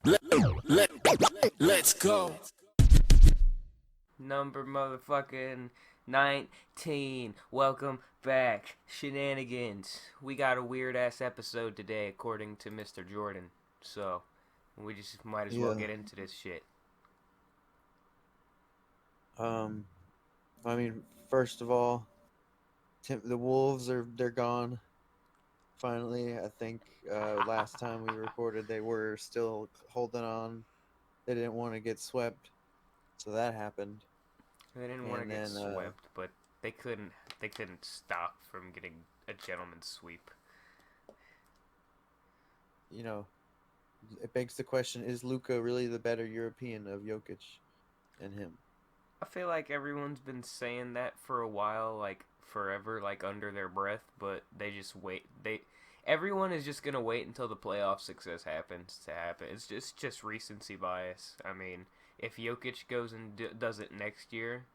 Let's go. Number motherfucking 19. Welcome back. Shenanigans. We got a weird ass episode today, according to Mr. Jordan. So, we just might as well Yeah. get into this shit. Um, I mean, first of all, the Wolves they're gone. Finally, I think last time we recorded, they were still holding on. They didn't want to get swept, so that happened. They didn't want to And get then, swept, but they couldn't. They couldn't stop from getting a gentleman's sweep. you know, it begs the question: is Luka really the better European of Jokic and him? I feel like everyone's been saying that for a while, like forever, like under their breath, but they just wait. Everyone is just gonna wait until the playoff success happens to happen. It's just recency bias. I mean, if Jokic goes and does it next year,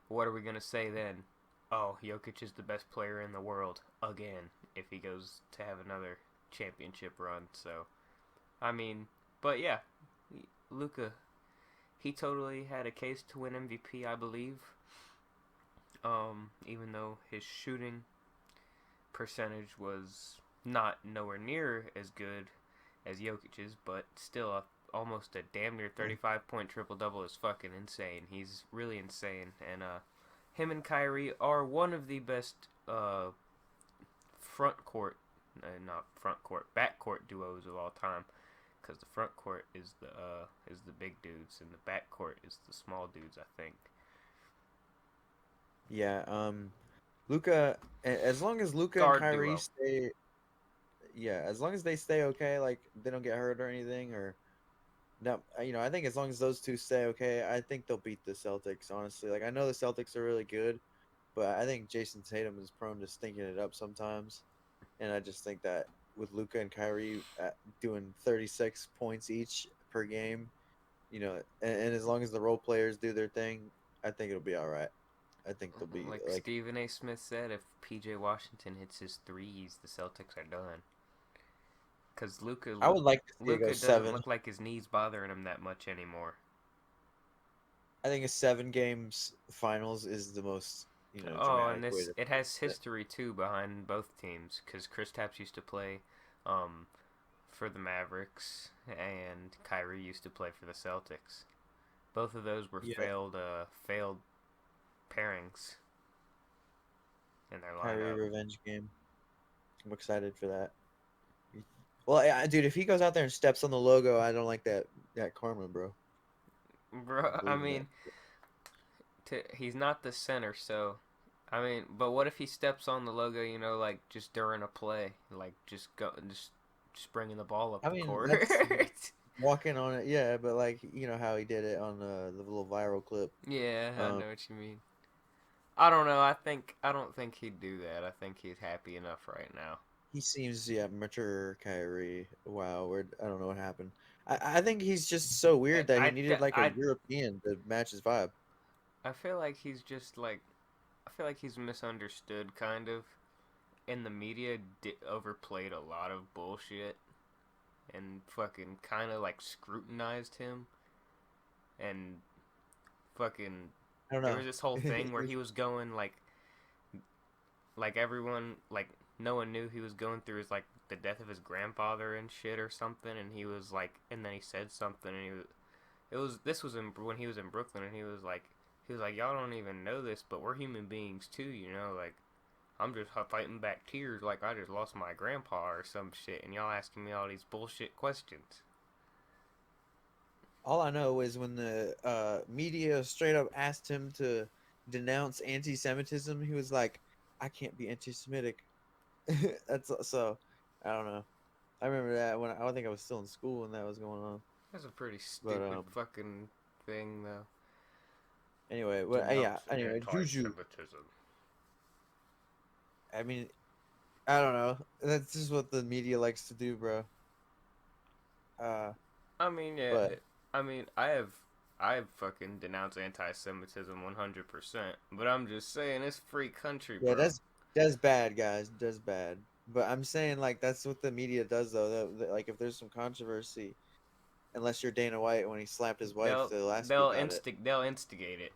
what are we gonna say then? Oh, Jokic is the best player in the world again if he goes to have another championship run. So, I mean, but yeah, Luca, he totally had a case to win MVP, I believe. Even though his shooting percentage was not nowhere near as good as Jokic's, but still almost a damn near 35-point triple double is fucking insane. He's really insane, and him and Kyrie are one of the best front court, not front court, back court duos of all time. Because the front court is the big dudes, and the back court is the small dudes, I think. Yeah. Luka. As long as Luka and Guard Kyrie duo. stay, yeah, as long as they stay okay, like they don't get hurt or anything, or no, I think as long as those two stay okay, I think they'll beat the Celtics. Honestly, like I know the Celtics are really good, but I think Jason Tatum is prone to stinking it up sometimes, and I just think that with Luka and Kyrie doing 36 points each per game, and as long as the role players do their thing, I think it'll be all right. I think they'll be Like like, Stephen A. Smith said, if PJ Washington hits his threes, the Celtics are done. Because I would like to see it go Luca doesn't 7. look like his knees bothering him that much anymore. I think a 7 games finals is the most Oh, and dramatic way this to it has fix it. history too behind both teams. Because Kristaps used to play um, for the Mavericks, and Kyrie used to play for the Celtics. Both of those were Yeah, failed pairings in their Kyrie lineup. revenge game. I'm excited for that. Well, dude, if he goes out there and steps on the logo, I don't like that karma, bro. Bro, I Believe in that. mean, he's not the center, so I mean, but what if he steps on the logo? Like just during a play, like just bringing the ball up I the mean, court. that's walking on it, yeah, but like how he did it on the little viral clip. Yeah, I Um, know what you mean. I don't know. I don't think he'd do that. I think he's happy enough right now. he seems mature, Kyrie. Wow, I don't know what happened. I think he's just so weird that he needed like a European to match his vibe. I feel like he's just like I feel like he's misunderstood kind of. And the media overplayed a lot of bullshit and fucking kind of like scrutinized him and fucking I don't there know. was this whole thing where he was going like everyone like no one knew he was going through his like the death of his grandfather and shit or something, and he was like, and then he said something, and this was when he was in Brooklyn, and he was like y'all don't even know this, but we're human beings too, like I'm just fighting back tears like I just lost my grandpa or some shit, and y'all asking me all these bullshit questions. All I know is when the media straight up asked him to denounce anti-Semitism, he was like, "I can't be anti-Semitic." That's so. I don't know. I remember that when I think I was still in school when that was going on. That's a pretty But stupid fucking thing, though. anyway, yeah. Denounce Anyway, Juju. anti-Semitism. I mean, I don't know. That's just what the media likes to do, bro. Uh, I mean, yeah. but I mean, I have fucking denounced anti-Semitism 100%. But I'm just saying, it's free country, yeah, bro. that's bad, guys. That's bad. But I'm saying like that's what the media does, though. Like if there's some controversy, unless you're Dana White when he slapped his wife They'll the last week they'll about it. they'll instigate it.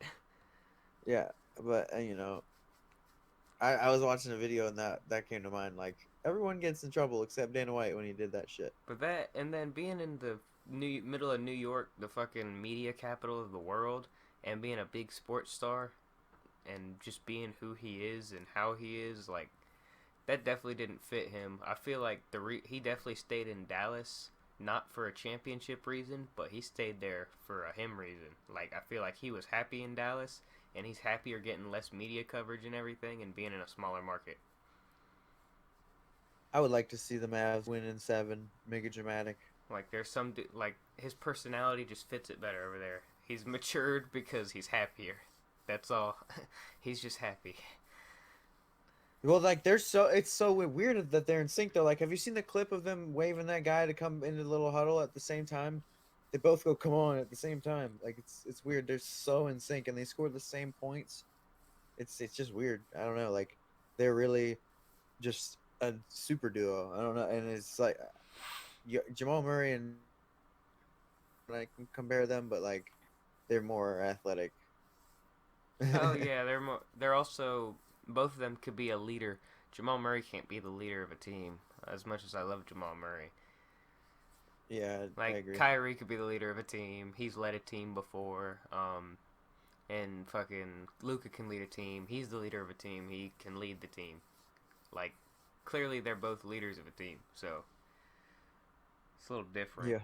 Yeah, but you know, I was watching a video and that came to mind. Like everyone gets in trouble except Dana White when he did that shit. But that, and then being in the middle of New York, the fucking media capital of the world, and being a big sports star, and just being who he is and how he is, like that definitely didn't fit him. I feel like he definitely stayed in Dallas not for a championship reason, but he stayed there for a him reason. Like I feel like he was happy in Dallas, and he's happier getting less media coverage and everything, and being in a smaller market. I would like to see the Mavs win in 7, make it dramatic. Like there's like his personality just fits it better over there. He's matured because he's happier. That's all. He's just happy. Well, like it's so weird that they're in sync though. Like, have you seen the clip of them waving that guy to come into the little huddle at the same time? They both go come on at the same time. Like it's weird. They're so in sync and they score the same points. It's just weird. I don't know. Like they're really just a super duo. I don't know. And it's like Jamal Murray and I can compare them, but like they're more athletic. Oh yeah, they're also, both of them could be a leader. Jamal Murray can't be the leader of a team as much as I love Jamal Murray. Yeah, I Like agree. Kyrie could be the leader of a team. He's led a team before. And fucking Luka can lead a team. He's the leader of a team. He can lead the team. Like clearly they're both leaders of a team. So it's a little different. Yeah.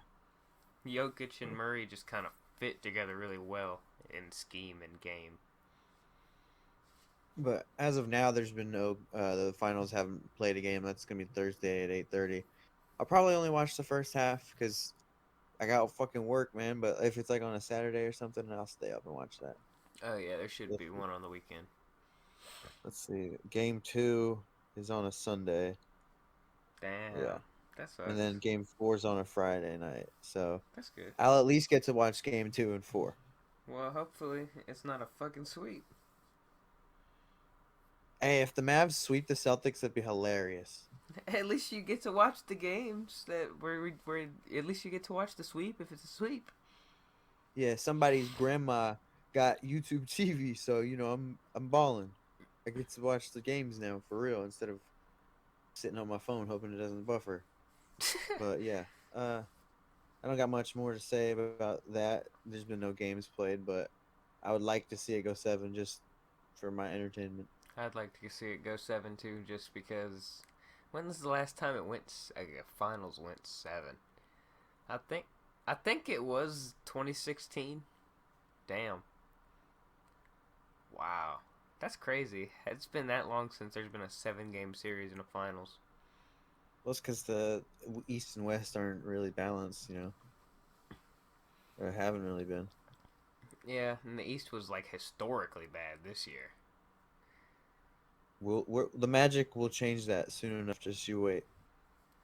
Jokic and Murray just kind of fit together really well in scheme and game. But as of now, there's been no. The finals haven't played a game. That's gonna be Thursday at 8:30. I'll probably only watch the first half because I got fucking work, man. But if it's like on a Saturday or something, I'll stay up and watch that. Oh yeah, there should be one on the weekend. Let's see. Game 2 is on a Sunday. Damn, Yeah, that sucks. and then Game 4 is on a Friday night. So That's good. I'll at least get to watch Game 2 and 4. Well, hopefully it's not a fucking sweep. Hey, if the Mavs sweep the Celtics, that'd be hilarious. At least you get to watch the games where at least you get to watch the sweep if it's a sweep. Yeah, somebody's grandma got YouTube TV, so you know I'm balling. I get to watch the games now for real instead of sitting on my phone hoping it doesn't buffer. But yeah, I don't got much more to say about that. There's been no games played, but I would like to see it go 7 just for my entertainment. I'd like to see it go 7-2 just because. When was the last time it went? Finals went 7. I think it was 2016. Damn. Wow, that's crazy. It's been that long since there's been a 7-game series in the finals. Well, it's because the East and West aren't really balanced, you know. Or haven't really been. Yeah, and the East was like historically bad this year. The Magic will change that soon enough. Just you wait.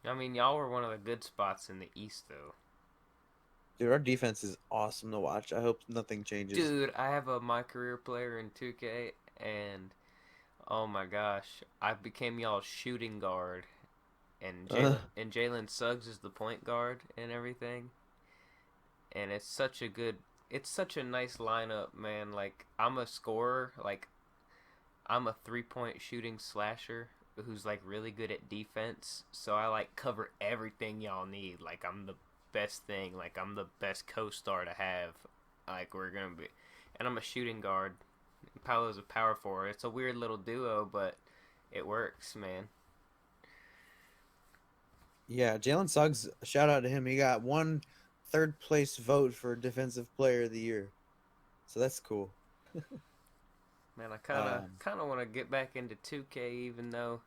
I mean, y'all were one of the good spots in the East, though. Dude, our defense is awesome to watch. I hope nothing changes. Dude, I have my career player in 2K, and oh my gosh, I became y'all's shooting guard, and Jalen Suggs is the point guard and everything. And it's such a nice lineup, man. Like I'm a scorer, like I'm a 3-point shooting slasher who's like really good at defense. So I like cover everything y'all need. Like I'm the best thing. Like I'm the best co-star to have. Like we're gonna be, and I'm a shooting guard. Paolo's a power forward. It's a weird little duo, but it works, man. Yeah, Jalen Suggs. Shout out to him. He got one third place vote for Defensive Player of the Year, so that's cool. Man, I kind of want to get back into 2K, even though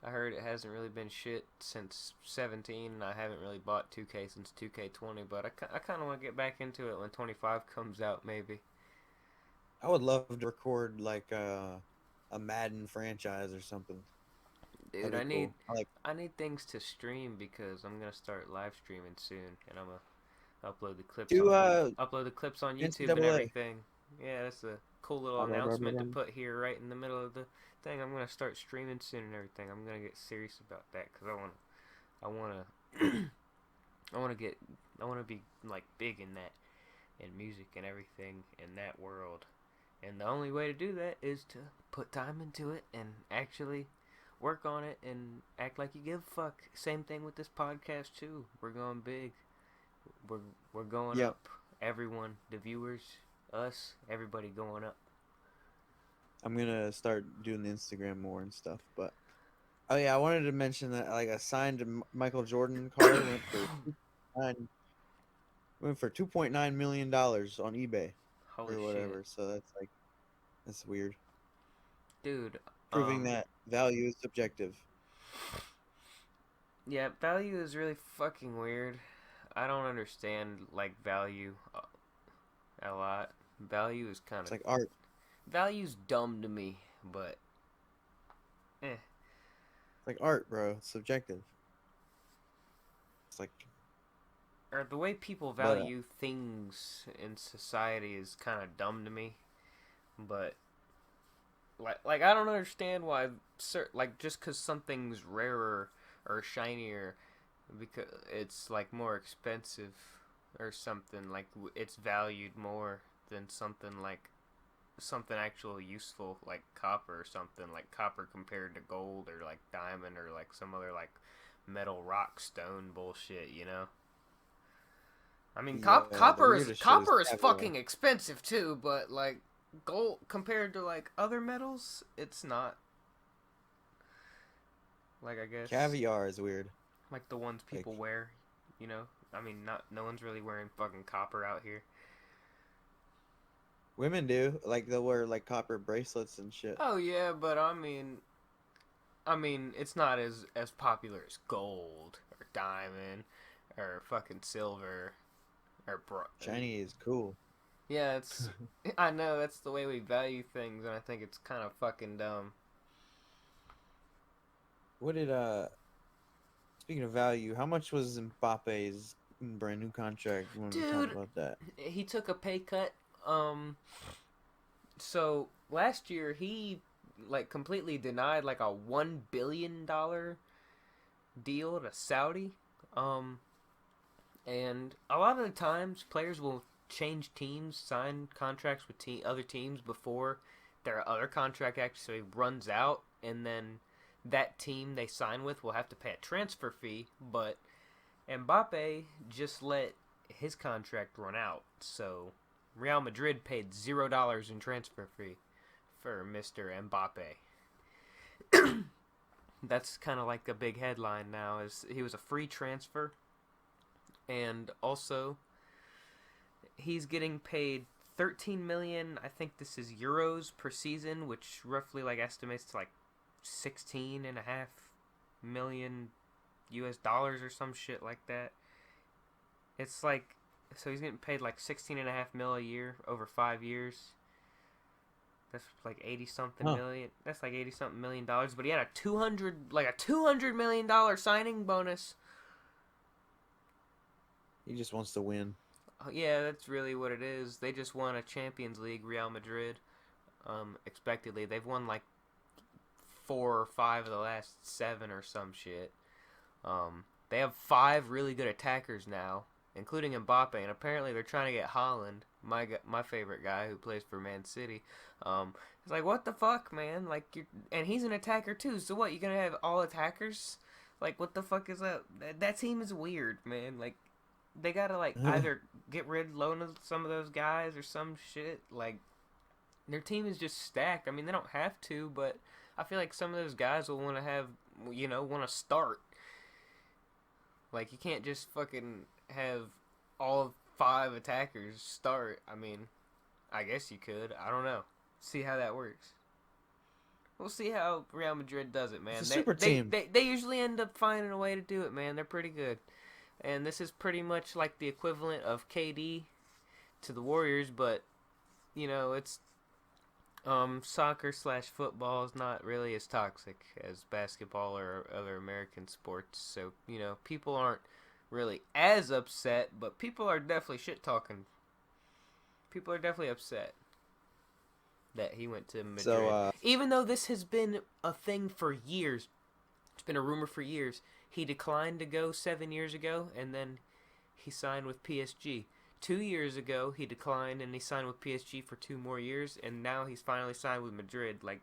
I heard it hasn't really been shit since 17, and I haven't really bought 2K since 2K20. But I kind of want to get back into it when 25 comes out, maybe. I would love to record like a Madden franchise or something. Dude, That'd be cool. I need things to stream because I'm gonna start live streaming soon, and I'm gonna upload the clips. Upload the clips on YouTube and everything. Yeah, that's a cool little announcement to put here right in the middle of the thing. I'm gonna start streaming soon and everything. I'm gonna get serious about that because I wanna I want to get, I want to be like big in that, in music and everything in that world. And the only way to do that is to put time into it and actually work on it and act like you give a fuck. Same thing with this podcast too. We're going big. We're going Yep. up. Everyone, the viewers, us, everybody going up. I'm gonna start doing the Instagram more and stuff. But oh yeah, I wanted to mention that like a signed Michael Jordan card went for $2.9 million on eBay Holy or shit, whatever. So that's weird. dude. Proving that value is subjective. Yeah, value is really fucking weird. I don't understand like value a lot. Value is kind It's of like art. value's dumb to me, but eh. It's like art, bro. It's subjective. It's like, Or the way people but value things in society is kind of dumb to me. But like I don't understand why like just because something's rarer or shinier because it's like more expensive or something like it's valued more than something actually useful like copper or something like copper compared to gold or like diamond or like some other like metal rock stone bullshit, you know. I mean, yeah, the weirdest shit is copper is caviar. fucking expensive too, but like gold compared to like other metals, it's not. Like I guess Caviar is weird. like the ones Like people wear, you know. I mean, not no one's really wearing fucking copper out here. women do. Like they'll wear like copper bracelets and shit. Oh yeah, but I mean, it's not as popular as gold or diamond or fucking silver or Shiny is cool. yeah, it's I know that's the way we value things, and I think it's kind of fucking dumb. What did Speaking of value, how much was Mbappe's brand new contract? You want to talk Dude, about that? he took a pay cut. So last year he like completely denied like a $1 billion deal to Saudi. Um, and a lot of the times players will change teams, sign contracts with other teams before their other contract actually runs out, and then that team they sign with will have to pay a transfer fee. But Mbappe just let his contract run out, so Real Madrid paid $0 in transfer fee for Mr. Mbappe. That's kind of like a big headline now. Is he was a free transfer, and also he's getting paid 13 million. I think this is euros per season, which roughly like estimates to like 16.5 million US dollars or some shit like that. It's like so he's getting paid like 16.5 mil a year over 5 years. That's like 80 something Huh. million. That's like 80 something $1 million. But he had a $200 million signing bonus. He just wants to win. Yeah, that's really what it is. They just won a Champions League, Real Madrid. Expectedly, they've won like 4 or 5 of the last 7 or some shit. They have 5 really good attackers now, including Mbappe, and apparently they're trying to get Haaland, my favorite guy who plays for Man City. It's like, what the fuck, man? Like, and he's an attacker too. So what? You gonna have all attackers? Like, what the fuck is that? That team is weird, man. Like, they gotta like either get loan of some of those guys or some shit. Like, their team is just stacked. I mean, they don't have to, but I feel like some of those guys will want to have, want to start. Like, you can't just fucking have all 5 attackers start. I mean, I guess you could. I don't know. See how that works. We'll see how Real Madrid does it, man. It's a super team. They usually end up finding a way to do it, man. They're pretty good. And this is pretty much like the equivalent of KD to the Warriors, but, it's soccer/football is not really as toxic as basketball or other American sports. So, people aren't really as upset, but people are definitely shit talking. People are definitely upset that he went to Madrid. So, even though this has been a thing for years, it's been a rumor for years. He declined to go 7 years ago, and then he signed with PSG. 2 years ago, he declined and he signed with PSG for 2 more years, and now he's finally signed with Madrid. Like,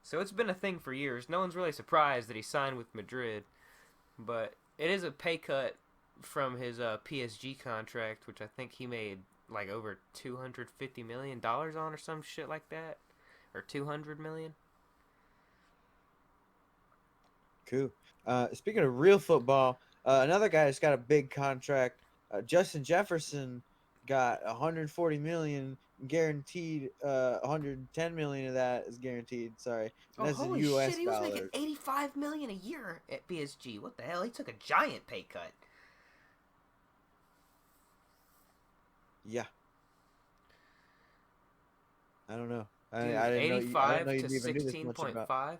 so it's been a thing for years. No one's really surprised that he signed with Madrid, but it is a pay cut from his PSG contract, which I think he made like over $250 million on or some shit like that, or 200 million. Cool. Speaking of real football, another guy that's got a big contract, Justin Jefferson, got 140 million guaranteed. 110 million of that is guaranteed. Sorry, and Oh, that's in holy shit! U.S. He was making dollars. 85 million a year at PSG. What the hell? He took a giant pay cut. Yeah, I don't know. I Dude, didn't know. I didn't know 85 you to even knew this much about. 16.5.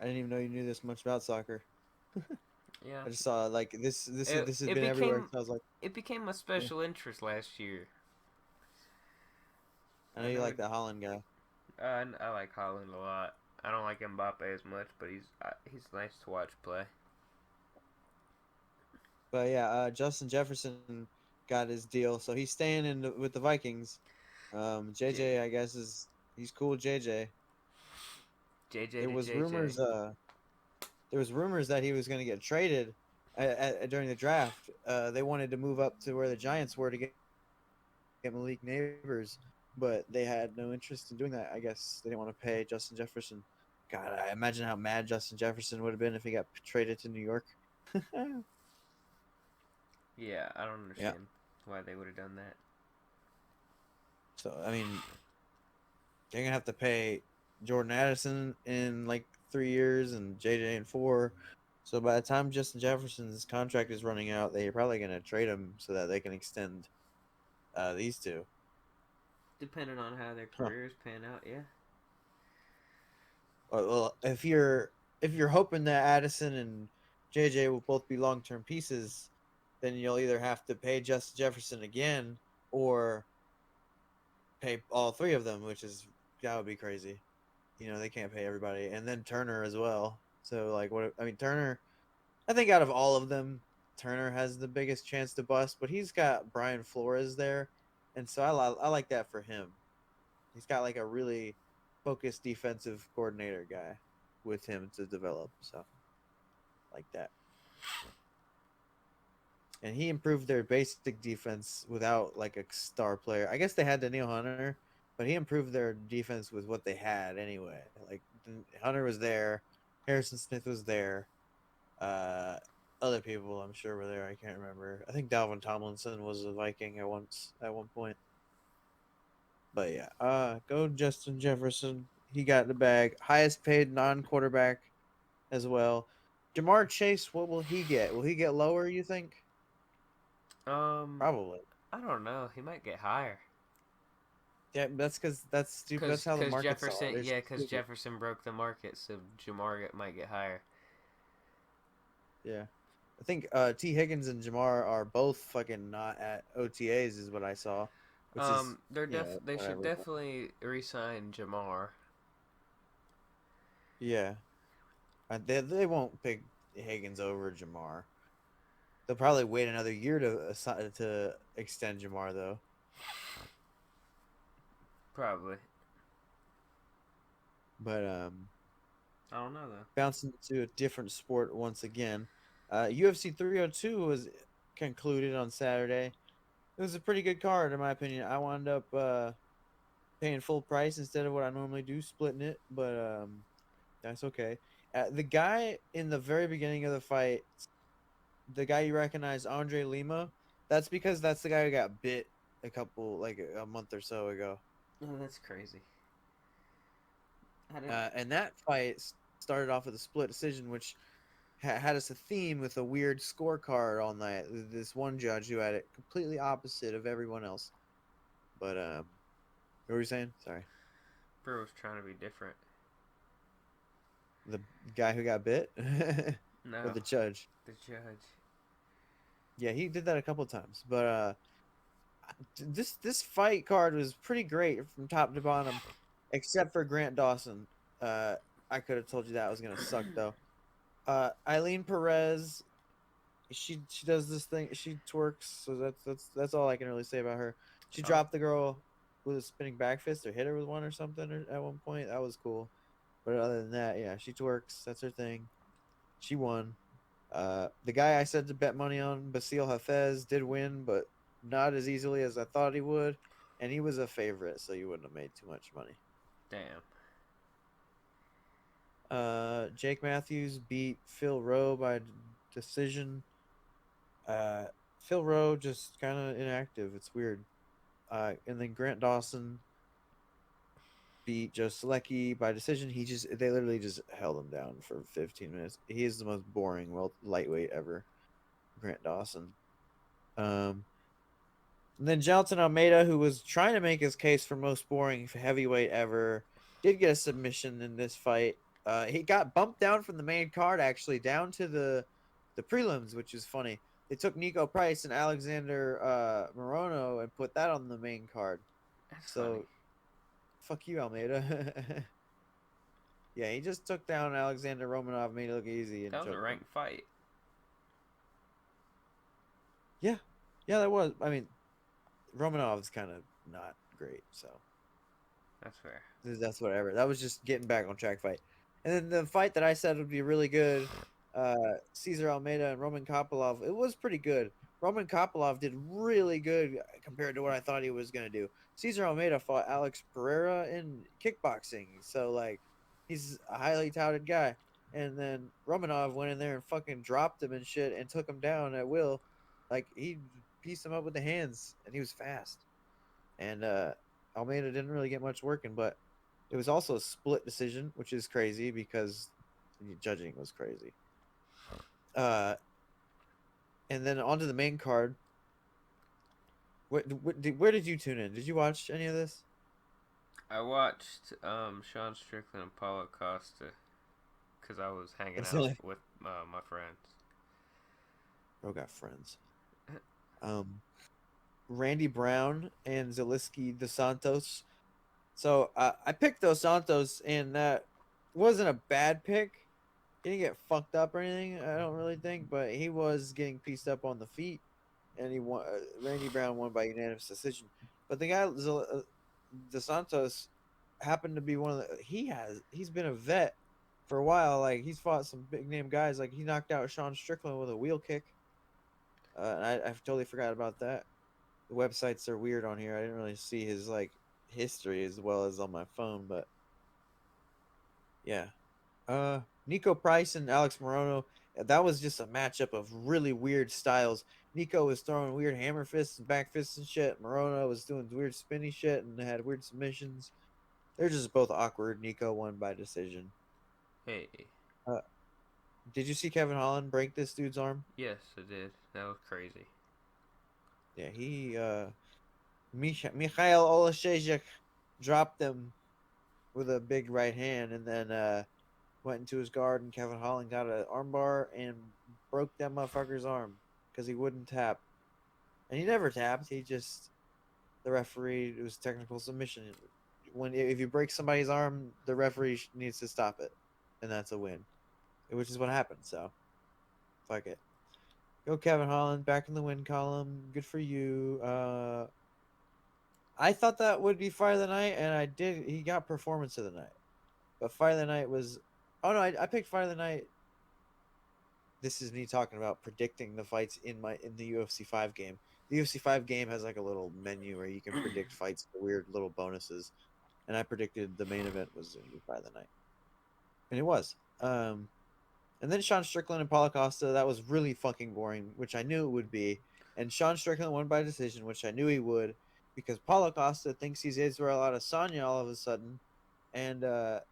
I didn't even know you knew this much about soccer. Yeah. I just saw like this. It, This has it been everywhere. became So I was like, it became a yeah. special interest last year. I know I you never like the Holland guy. I like Holland a lot. I don't like Mbappé as much, but he's nice to watch play. But yeah, Justin Jefferson got his deal, so he's staying with the Vikings. J JJ, I guess is he's cool. With JJ. JJ There to was JJ. rumors. There was rumors that he was going to get traded during the draft. They wanted to move up to where the Giants were to get Malik Neighbors, but they had no interest in doing that. I guess they didn't want to pay Justin Jefferson. God, I imagine how mad Justin Jefferson would have been if he got traded to New York. Yeah, I don't Yeah. understand why they would have done that. So I mean, they're gonna have to pay Jordan Addison in like 3 years and JJ in four. So by the time Justin Jefferson's contract is running out, they're probably gonna trade him so that they can extend these two. Depending on how their Huh. careers pan out, yeah. Well, if you're hoping that Addison and JJ will both be long term pieces, then you'll either have to pay Justin Jefferson again or pay all three of them, which is that would be crazy. They can't pay everybody, and then Turner as well. So like, what I mean, Turner. I think out of all of them, Turner has the biggest chance to bust, but he's got Brian Flores there, and so I like that for him. He's got like a really focused defensive coordinator guy with him to develop, so like that. And he improved their basic defense without like a star player. I guess they had Daniil Hunter, but he improved their defense with what they had anyway. Like Hunter was there, Harrison Smith was there, uh, other people I'm sure were there. I can't remember. I think Dalvin Tomlinson was a Viking at one point. But yeah, go Justin Jefferson. He got the bag. Highest paid non-quarterback as well. Jamar Chase, what will he get? Will he get lower? You think? Um, Probably. I don't know. He might get higher. Yeah, that's because that's stupid. That's how the Cause markets are. Jefferson, They're yeah, cause stupid. Jefferson broke the market, so might get higher. Yeah, I think T Higgins and Jamar are both fucking not at OTAs, is what I saw, which is They should whatever. definitely re-sign Jamar. Yeah, they won't pick Higgins over Jamar. They'll probably wait another year to extend Jamar though. Probably. But I don't know though. bouncing to a different sport once again, UFC 302 was concluded on Saturday. It was a pretty good card in my opinion. I wound up paying full price instead of what I normally do, splitting it, but that's okay. The guy in the very beginning of the fight, the guy you recognize, Andre Lima, that's because that's the guy who got bit like a month or so ago. Oh, that's crazy. I didn't. And that fight started off with a split decision, which had us a theme with a weird scorecard all night. This one judge who had it completely opposite of everyone else. But what were you saying? Sorry. Bro was trying to be different. The guy who got bit, or No, the judge? the judge. Yeah, he did that a couple times. But this fight card was pretty great from top to bottom, except for Grant Dawson. I could have told you that was gonna suck though. Eileen Perez, she does this thing. She twerks. So that's all I can really say about her. She Oh, dropped the girl with a spinning back fist or hit her with one or something at one point. That was cool. But other than that, yeah, she twerks. That's her thing. She won. The guy I said to bet money on, Basil Hafez, did win, but not as easily as I thought he would. And he was a favorite, so you wouldn't have made too much money. damn. Jake Matthews beat Phil Rowe by decision. Uh, Phil Rowe just kind of inactive. It's weird. And then Grant Dawson beat Joe Selecki by decision. They literally just held him down for 15 minutes. He is the most boring lightweight ever. Grant Dawson. Um, and then Jonathan Almeida, who was trying to make his case for most boring heavyweight ever, did get a submission in this fight. He got bumped down from the main card, actually, down to the prelims, which is funny. They took Nico Price and Alexander Morono and put that on the main card. That's funny. So, fuck you, Almeida. Yeah, he just took down Alexander Romanov, made it look easy, and That was a choked him. ranked fight. Yeah, yeah, that was. I mean, Romanov's kind of not great, so That's fair. that's whatever. That was just getting back on track fight. And then the fight that I said would be really good, Cesar Almeida and Roman Kopylov, it was pretty good. Roman Kopylov did really good compared to what I thought he was going to do. Cesar Almeida fought Alex Pereira in kickboxing, so like he's a highly touted guy. And then Romanov went in there and fucking dropped him and shit and took him down at will. Like he pieced him up with the hands and he was fast. And Almeida didn't really get much working, but it was also a split decision, which is crazy because judging was crazy. And then onto the main card. Where did you tune in? Did you watch any of this? I watched Sean Strickland and Paulo Costa because I was hanging That's the out only. with my friends. Bro got friends. Um, Randy Brown and Zaleski Dos Santos. So I picked Dos Santos, and that wasn't a bad pick. He didn't get fucked up or anything, I don't really think, but he was getting pieced up on the feet, and he won. Randy Brown won by unanimous decision. But the guy Dos Santos happened to be one of the. He's been a vet for a while. Like he's fought some big name guys. Like he knocked out Sean Strickland with a wheel kick. And I totally forgot about that. The websites are weird on here. I didn't really see his like history as well as on my phone, but yeah. Nico Price and Alex Morono. That was just a matchup of really weird styles. Nico was throwing weird hammer fists and back fists and shit. Morono was doing weird spinny shit and had weird submissions. They're just both awkward. Nico won by decision. Hey, Uh, did you see Kevin Holland break this dude's arm? yes, I did. That was crazy. Yeah, he Mikhail Olashejek dropped him with a big right hand and then went into his guard and Kevin Holland got an armbar and broke that motherfucker's arm because he wouldn't tap. And he never tapped. He just the referee it was technical submission. If you break somebody's arm, the referee needs to stop it, and that's a win, which is what happened. So, fuck it. Go Kevin Holland back in the win column. Good for you. I thought that would be Fire of the Night, and I did. He got Performance of the Night, but Fire of the Night was. Oh no, I picked Fire of the Night. This is me talking about predicting the fights in the UFC 5 game. The UFC 5 game has like a little menu where you can predict fights for weird little bonuses, and I predicted the main event was going to be Fire of the Night, and it was. And then Sean Strickland and Paulo Costa, that was really fucking boring, which I knew it would be. And Sean Strickland won by decision, which I knew he would, because Paulo Costa thinks he's Israel Adesanya all of a sudden. And this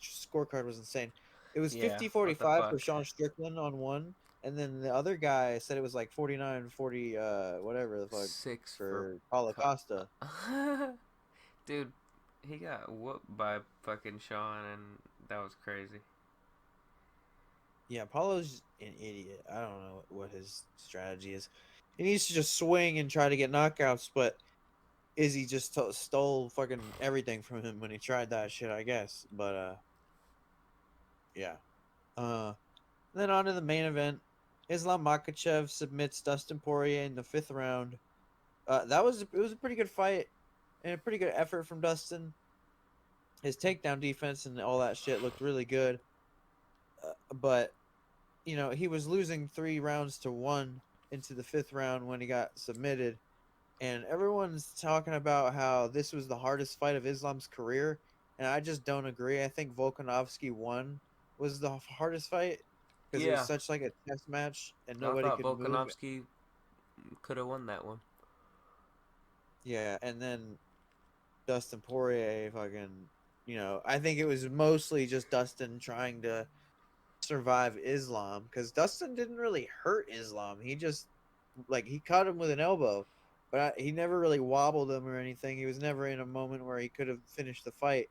scorecard was insane. It was Yeah, 50-45 what the for fuck? Sean Strickland on one, and then the other guy said it was like 49-40, whatever the fuck, 6 for. for Paulo Costa. Dude, he got whooped by fucking Sean, and that was crazy. Yeah, Paulo's an idiot. I don't know what his strategy is. He needs to just swing and try to get knockouts, but Izzy just stole fucking everything from him when he tried that shit, I guess. But yeah. Then on to the main event. Islam Makhachev submits Dustin Poirier in the 5th round. It was a pretty good fight and a pretty good effort from Dustin. His takedown defense and all that shit looked really good. But he was losing 3 rounds to 1 into the 5th round when he got submitted, and everyone's talking about how this was the hardest fight of Islam's career, and I just don't agree. I think Volkanovski won was the hardest fight because it was Yeah, such like a test match and I nobody thought could move. Volkanovski could have won that one. Yeah, and then Dustin Poirier fucking, I think it was mostly just Dustin trying to survive Islam because Dustin didn't really hurt Islam. He just he caught him with an elbow, but he never really wobbled him or anything. He was never in a moment where he could have finished the fight,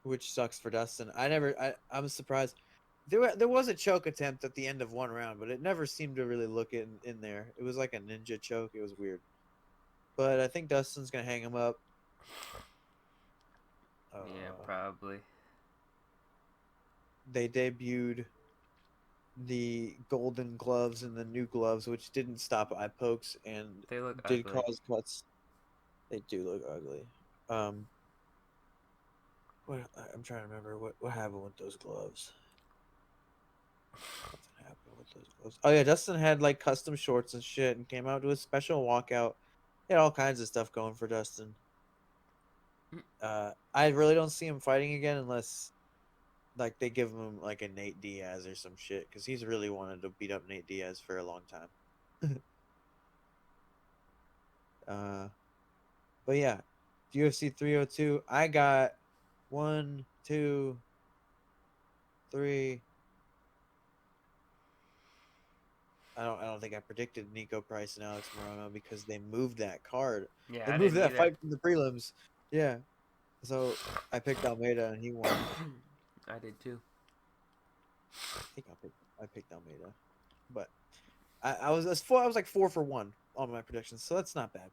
which sucks for Dustin. I'm surprised. There was a choke attempt at the end of 1 round, but it never seemed to really look in there. It was like a ninja choke. It was weird. But I think Dustin's gonna hang him up. Yeah, Uh, probably. they debuted the golden gloves and the new gloves, which didn't stop eye pokes and They look did ugly. cause cuts. They do look ugly. Um, what I'm trying to remember what happened with those gloves. Something happened with those gloves. Oh yeah, Dustin had like custom shorts and shit, and came out to a special walkout. He had all kinds of stuff going for Dustin. I really don't see him fighting again unless like they give him like a Nate Diaz or some shit because he's really wanted to beat up Nate Diaz for a long time. uh, but yeah, UFC 302. I got 1, 2, 3. I don't think I predicted Nico Price and Alex Morono because they moved that card. Yeah, They I moved didn't that either. fight from the prelims. Yeah. So I picked Almeida and he won. I did too. I think I picked Almeida. But I was like 4 for 1 on my predictions, so that's not bad.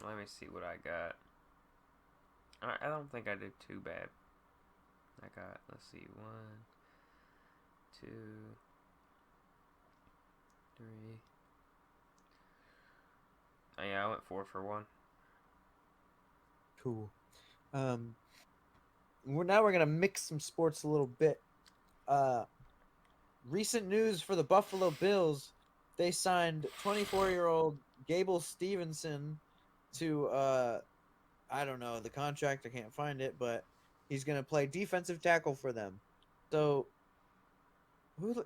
Let me see what I got. I don't think I did too bad. I got, let's see, 1, 2, 3. Oh yeah, I went 4 for 1. Cool. We're gonna mix some sports a little bit. Uh Recent news for the Buffalo Bills. They signed 24-year-old Gable Stevenson to I don't know the contract. I can't find it, but he's gonna play defensive tackle for them. So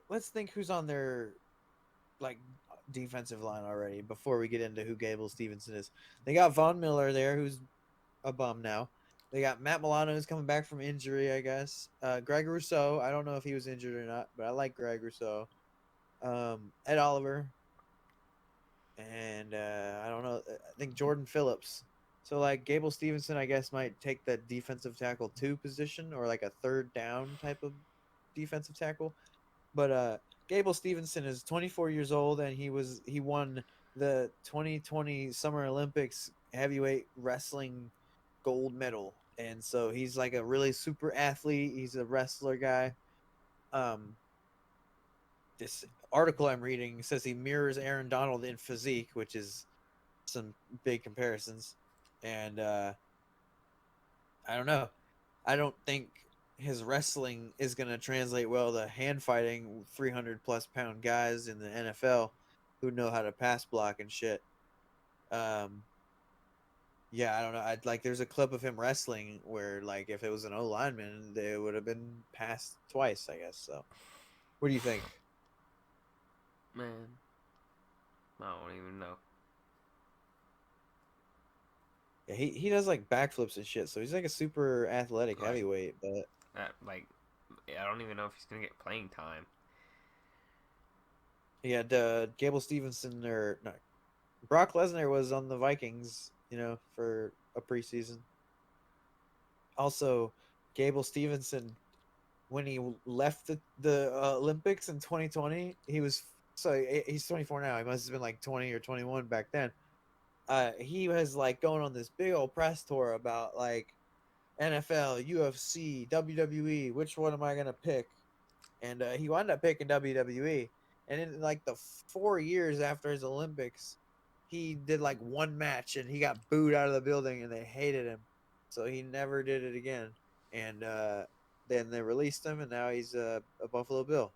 let's think who's on their like defensive line already before we get into who Gable Stevenson is. They got Von Miller there, who's a bum now. They got Matt Milano, who's coming back from injury, I guess. Greg Rousseau, I don't know if he was injured or not, but I like Greg Rousseau. Ed Oliver, and I don't know. I think Jordan Phillips. So like Gable Stevenson, I guess might take the defensive tackle 2 position or like a third down type of defensive tackle. But Gable Stevenson is 24 years old and he won the 2020 Summer Olympics heavyweight wrestling gold medal. And so he's like a really super athlete. He's a wrestler guy. Um, this article I'm reading says he mirrors Aaron Donald in physique, which is some big comparisons. And I don't know. I don't think his wrestling is going to translate well to hand fighting 300 plus pound guys in the NFL who know how to pass block and shit. Um, yeah, I don't know. I'd like there's a clip of him wrestling where like if it was an O lineman, they would have been passed twice, I guess. So, what do you think? Man, I don't even know. Yeah, he does like backflips and shit, so he's like a super athletic Like, heavyweight. But like, I don't even know if he's gonna get playing time. yeah, Gable Stevenson or no, Brock Lesnar was on the Vikings, for a preseason. Also, Gable Stevenson, when he left the Olympics in 2020, he's 24 now. He must have been like 20 or 21 back then. He was like going on this big old press tour about like NFL, UFC, WWE. Which one am I gonna pick? And he wound up picking WWE. And in like the 4 years after his Olympics, he did like one match and he got booed out of the building and they hated him, so he never did it again. And then they released him, and now he's a Buffalo Bill.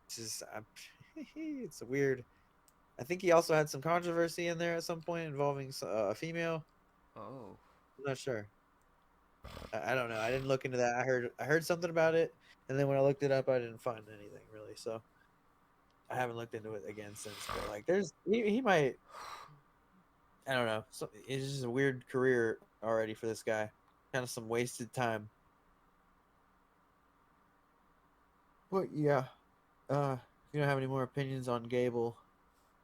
It's just, it's a weird. I think he also had some controversy in there at some point involving a female. Oh. I'm not sure. I don't know. I didn't look into that. I heard something about it, and then when I looked it up, I didn't find anything really. So I haven't looked into it again since. But like, he might. I don't know. So it's just a weird career already for this guy. Kind of some wasted time. But yeah, if you don't have any more opinions on Gable,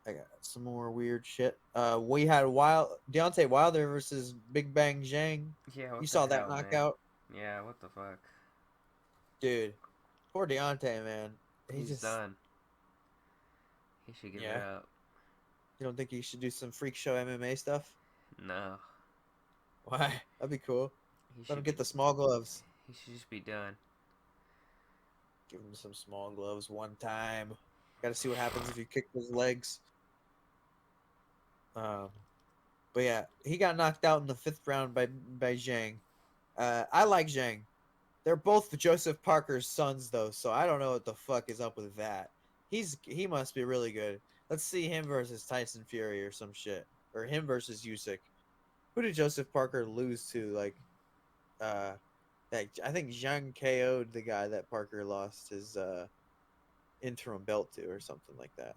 I got some more weird shit. We had Deontay Wilder versus Big Bang Zhang. Yeah, You what the saw that hell, man? knockout, Yeah, what the fuck? dude. Poor Deontay, man. He He's just, done. He should give it yeah. up. You don't think he should do some freak show MMA stuff? No. Why? That'd be cool. He Let him should get be the small gloves. he should just be done. Give him some small gloves one time. Got to see what happens if you kick those legs. Um, but yeah, he got knocked out in the 5th round by Zhang. I like Zhang. They're both Joseph Parker's sons, though, so I don't know what the fuck is up with that. He must be really good. Let's see him versus Tyson Fury or some shit, or him versus Usyk. Who did Joseph Parker lose to? Like, that I think Zhang KO'd the guy that Parker lost his interim belt to, or something like that.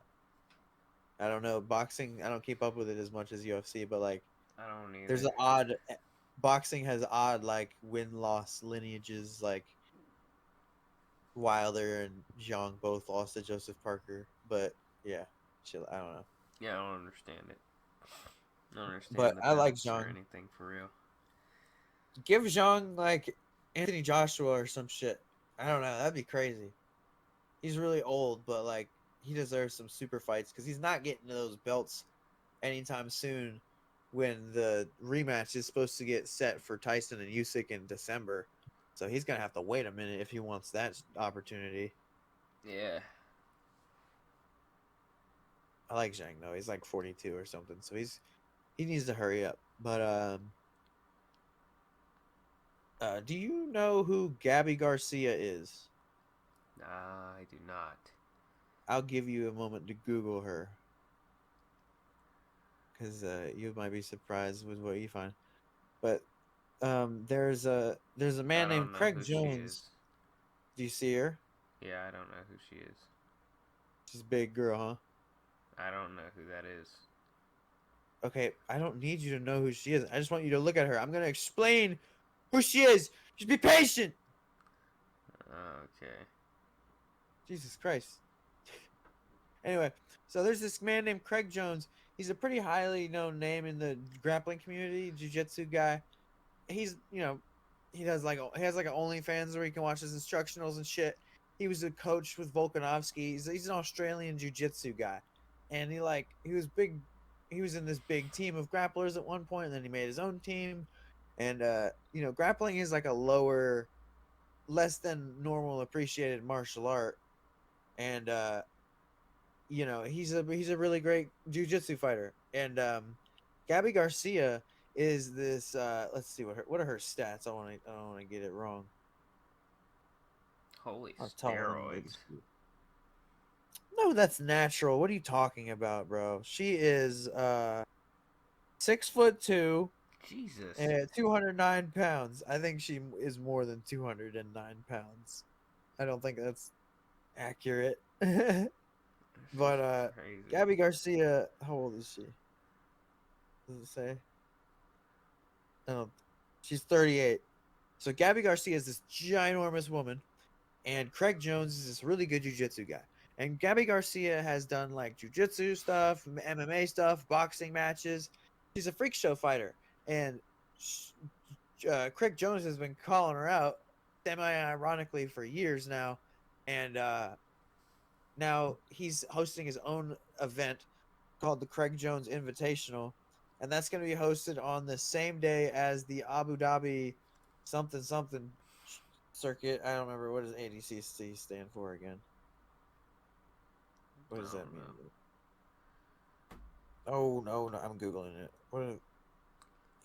I don't know. Boxing, I don't keep up with it as much as UFC, but like, I don't there's either. an odd. Boxing has odd like win-loss lineages. Like Wilder and Zhang both lost to Joseph Parker, but yeah, shit, I don't know. Yeah, I don't understand it. I don't But understand the I like belts or Zhang. anything for real. Give Zhang like Anthony Joshua or some shit. I don't know. That'd be crazy. He's really old, but like he deserves some super fights because he's not getting to those belts anytime soon. When the rematch is supposed to get set for Tyson and Usyk in December, so he's gonna have to wait a minute if he wants that opportunity. Yeah. I like Zhang though; he's like 42 or something, so he needs to hurry up. But do you know who Gabby Garcia is? Nah, I do not. I'll give you a moment to Google her because you might be surprised with what you find. But there's a I man named don't know Craig who she is. Jones. Do you see her? Yeah, I don't know who she is. She's a big girl, huh? I don't know who that is. Okay, I don't need you to know who she is. I just want you to look at her. I'm gonna explain who she is. Just be patient. Okay. Jesus Christ. Anyway, so there's this man named Craig Jones. He's a pretty highly known name in the grappling community, jiu-jitsu guy. He's, he has like an OnlyFans where you can watch his instructionals and shit. He was a coach with Volkanovski. He's an Australian jiu-jitsu guy, and he was big. He was in this big team of grapplers at one point, and then he made his own team. And grappling is like a lower, less than normal appreciated martial art, and he's a really great jiu-jitsu fighter. And Gabby Garcia is this. Let's see what are her stats. I don't want to get it wrong. Holy I'll tell him. steroids. No, that's natural. What are you talking about, bro? She is 6'2" Jesus. and 209 pounds. I think she is more than 209 pounds. I don't think that's accurate. But Crazy. Gabby Garcia, how old is she? Does it say? Oh, she's 38. So Gabby Garcia is this ginormous woman, and Craig Jones is this really good jiu-jitsu guy. And Gabby Garcia has done like jiu-jitsu stuff, MMA stuff, boxing matches. She's a freak show fighter, and Craig Jones has been calling her out semi-ironically for years now, and now he's hosting his own event called the Craig Jones Invitational, and that's going to be hosted on the same day as the Abu Dhabi something something circuit. I don't remember, what does ADCC stand for again. What does that mean? Oh no, I'm googling it.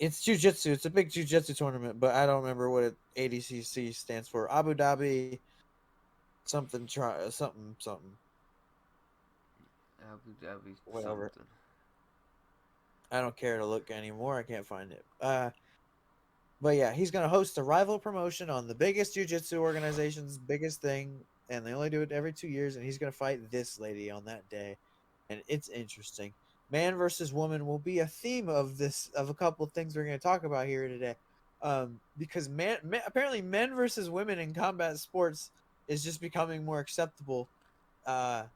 It's jiu-jitsu. It's a big jiu-jitsu tournament, but I don't remember what ADCC stands for. Abu Dhabi something something. Abu Dhabi Whatever. something. I don't care to look anymore. I can't find it. But yeah, he's gonna host a rival promotion on the biggest jiu-jitsu organization's biggest thing, and they only do it every 2 years. And he's gonna fight this lady on that day, and it's interesting. Man versus woman will be a theme of a couple of things we're gonna talk about here today, because apparently men versus women in combat sports is just becoming more acceptable, and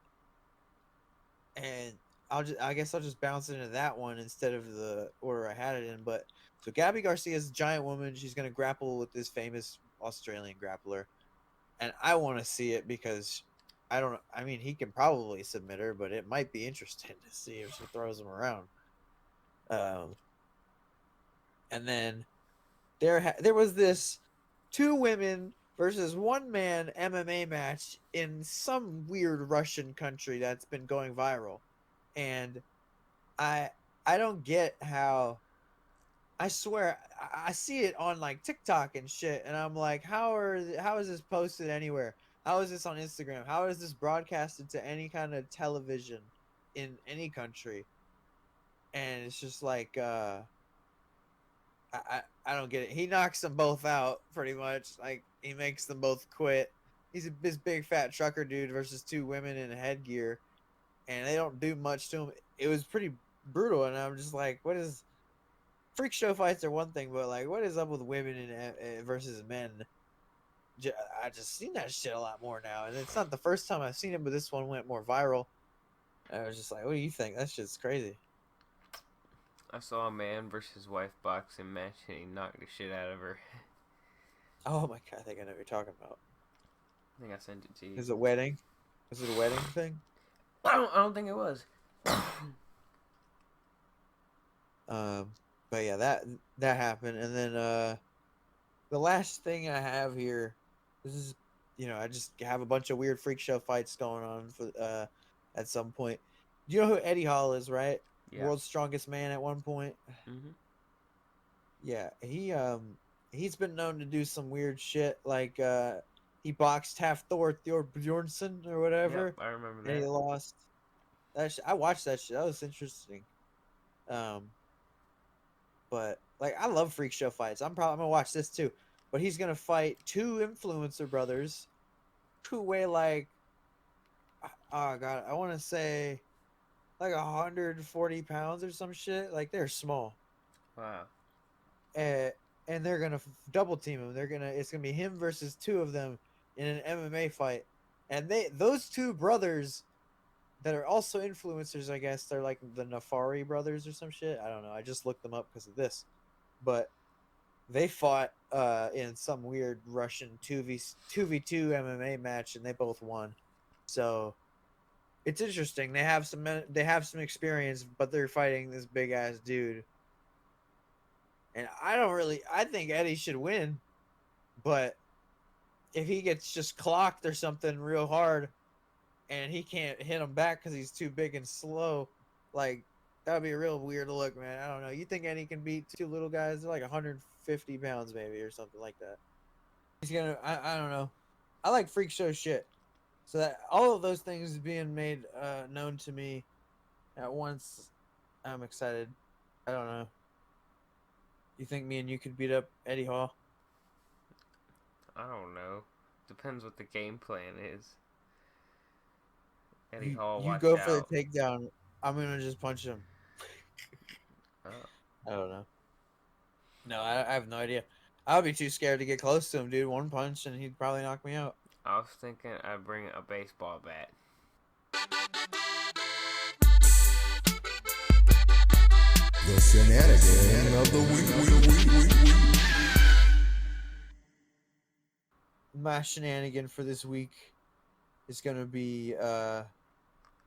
I guess I'll just bounce into that one instead of the order I had it in. But so Gabby Garcia is a giant woman. She's gonna grapple with this famous Australian grappler, and I want to see it because I don't. I mean, he can probably submit her, but it might be interesting to see if she throws him around. And then there was this 2 women versus 1 man MMA match in some weird Russian country that's been going viral. And I don't get how. I swear I see it on like TikTok and shit, and I'm like, how is this posted anywhere? How is this on Instagram? How is this broadcasted to any kind of television in any country? And it's just like I don't get it. He knocks them both out pretty much. Like, he makes them both quit. He's this big fat trucker dude versus 2 women in headgear, and they don't do much to him. It was pretty brutal, and I'm just like, what is freak show fights are one thing, but like, what is up with women versus men? I just seen that shit a lot more now, and it's not the first time I've seen it, but this one went more viral. I was just like, what do you think? That shit's crazy. I saw a man versus wife boxing match, and he knocked the shit out of her. Oh my god, I think I know what you're talking about. I think I sent it to you. Is it wedding? Is it a wedding thing? I don't think it was. But yeah, that happened, and then the last thing I have here, this is, I just have a bunch of weird freak show fights going on for at some point. Do you know who Eddie Hall is, right? Yeah. World's strongest man at one point. Mm-hmm. Yeah, he's been known to do some weird shit, like he boxed half Thor Bjornsson or whatever. Yep, I remember that. And he lost. I watched that shit. That was interesting. But like, I love freak show fights. I'm gonna watch this too. But he's gonna fight 2 influencer brothers who weigh like, oh god, I want to say like 140 pounds or some shit. Like, they're small. Wow. And they're gonna double team him. It's gonna be him versus 2 of them in an MMA fight. And those 2 brothers that are also influencers, I guess they're like the Nafari brothers or some shit. I don't know. I just looked them up because of this. But they fought in some weird Russian 2v2 MMA match, and they both won. So it's interesting. They have some experience, but they're fighting this big ass dude. And I think Eddie should win, but if he gets just clocked or something real hard and he can't hit him back because he's too big and slow, like, that would be a real weird look, man. I don't know. You think Eddie can beat 2 little guys? They're like 150 pounds maybe or something like that. He's gonna, I don't know. I like freak show shit. So that all of those things being made known to me at once, I'm excited. I don't know. You think me and you could beat up Eddie Hall? I don't know. Depends what the game plan is. Eddie Hall, you watch go out. for the takedown. I'm gonna just punch him. Oh. I don't know. No, I have no idea. I would be too scared to get close to him, dude. One punch and he'd probably knock me out. I was thinking I'd bring a baseball bat. The Shenanigans of the week. My shenanigan for this week is gonna be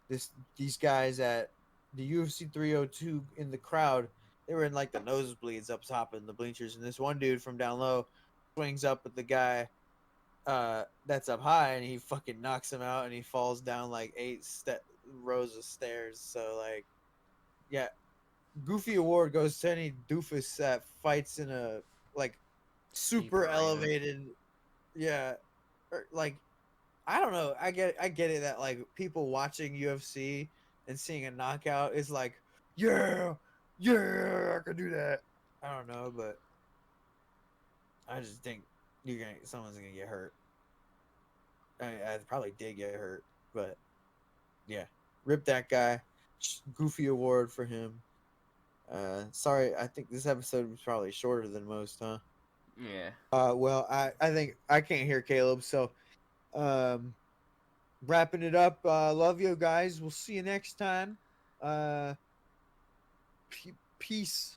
these guys at the UFC 302 in the crowd they were in like the nosebleeds up top in the bleachers, and this one dude from down low swings up at the guy that's up high, and he fucking knocks him out, and he falls down like 8 rows of stairs. So like, yeah, Goofy Award goes to any doofus that fights in a like Steep super arena. elevated, yeah, like I don't know. I get it that like people watching UFC and seeing a knockout is like, yeah, yeah, I could do that. I don't know, but I just think someone's gonna get hurt. I probably did get hurt, but yeah, rip that guy. Goofy Award for him. Sorry, I think this episode was probably shorter than most, huh? Yeah. Well, I think I can't hear Caleb, so um, wrapping it up. Love you guys. We'll see you next time. Peace.